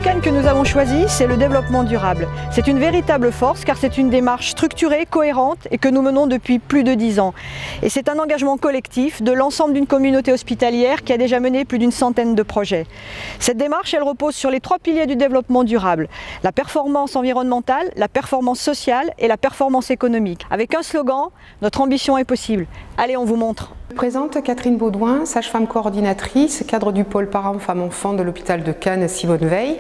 Cannes que nous avons choisi, c'est le développement durable. C'est une véritable force car c'est une démarche structurée, cohérente et que nous menons depuis plus de 10 ans. Et c'est un engagement collectif de l'ensemble d'une communauté hospitalière qui a déjà mené plus d'une centaine de projets. Cette démarche, elle repose sur les 3 piliers du développement durable. La performance environnementale, la performance sociale et la performance économique. Avec un slogan, notre ambition est possible. Allez, on vous montre. Je présente Catherine Baudouin, sage-femme coordinatrice, cadre du pôle parents-femmes-enfants de l'hôpital de Cannes Simone Veil.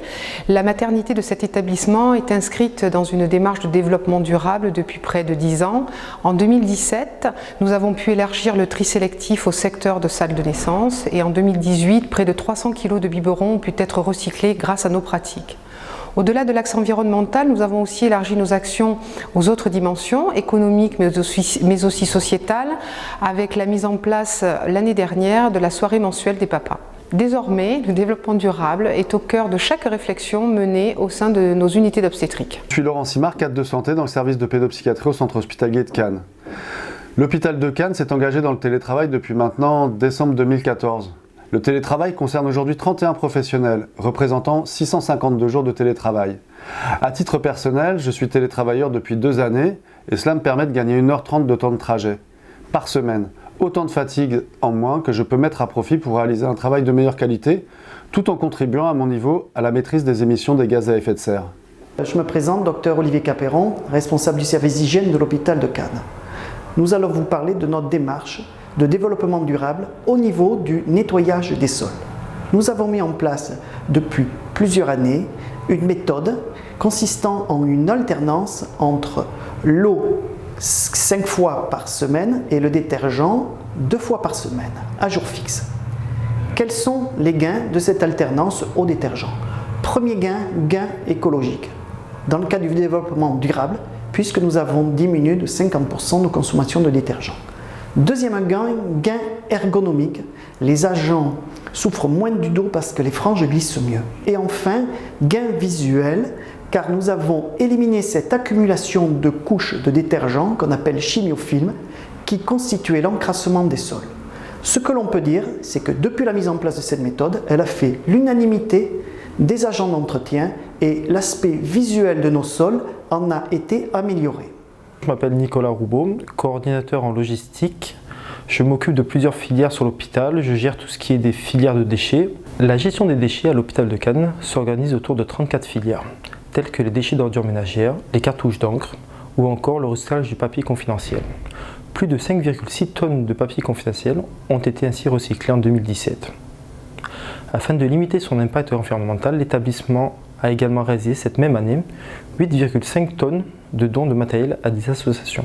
La maternité de cet établissement est inscrite dans une démarche de développement durable depuis près de 10 ans. En 2017, nous avons pu élargir le tri sélectif au secteur de salles de naissance et en 2018, près de 300 kg de biberons ont pu être recyclés grâce à nos pratiques. Au-delà de l'axe environnemental, nous avons aussi élargi nos actions aux autres dimensions, économiques mais aussi sociétales, avec la mise en place l'année dernière de la soirée mensuelle des papas. Désormais, le développement durable est au cœur de chaque réflexion menée au sein de nos unités d'obstétrique. Je suis Laurent Simard, cadre de santé dans le service de pédopsychiatrie au centre hospitalier de Cannes. L'hôpital de Cannes s'est engagé dans le télétravail depuis maintenant décembre 2014. Le télétravail concerne aujourd'hui 31 professionnels, représentant 652 jours de télétravail. À titre personnel, je suis télétravailleur depuis 2 années et cela me permet de gagner 1h30 de temps de trajet par semaine. Autant de fatigue en moins que je peux mettre à profit pour réaliser un travail de meilleure qualité, tout en contribuant à mon niveau à la maîtrise des émissions des gaz à effet de serre. Je me présente, Dr Olivier Capéron, responsable du service d'hygiène de l'hôpital de Cannes. Nous allons vous parler de notre démarche de développement durable au niveau du nettoyage des sols. Nous avons mis en place depuis plusieurs années une méthode consistant en une alternance entre l'eau 5 fois par semaine et le détergent 2 fois par semaine, à jour fixe. Quels sont les gains de cette alternance au détergent? Premier gain, gain écologique. Dans le cas du développement durable, puisque nous avons diminué de 50% nos consommations de détergent. Deuxième gain, gain ergonomique. Les agents souffrent moins du dos parce que les franges glissent mieux. Et enfin, gain visuel, car nous avons éliminé cette accumulation de couches de détergent qu'on appelle chimiofilm, qui constituait l'encrassement des sols. Ce que l'on peut dire, c'est que depuis la mise en place de cette méthode, elle a fait l'unanimité des agents d'entretien et l'aspect visuel de nos sols en a été amélioré. Je m'appelle Nicolas Roubaud, coordinateur en logistique. Je m'occupe de plusieurs filières sur l'hôpital. Je gère tout ce qui est des filières de déchets. La gestion des déchets à l'hôpital de Cannes s'organise autour de 34 filières, telles que les déchets d'ordures ménagères, les cartouches d'encre ou encore le recyclage du papier confidentiel. Plus de 5,6 tonnes de papier confidentiel ont été ainsi recyclés en 2017. Afin de limiter son impact environnemental, l'établissement a également réalisé cette même année 8,5 tonnes de dons de matériel à des associations.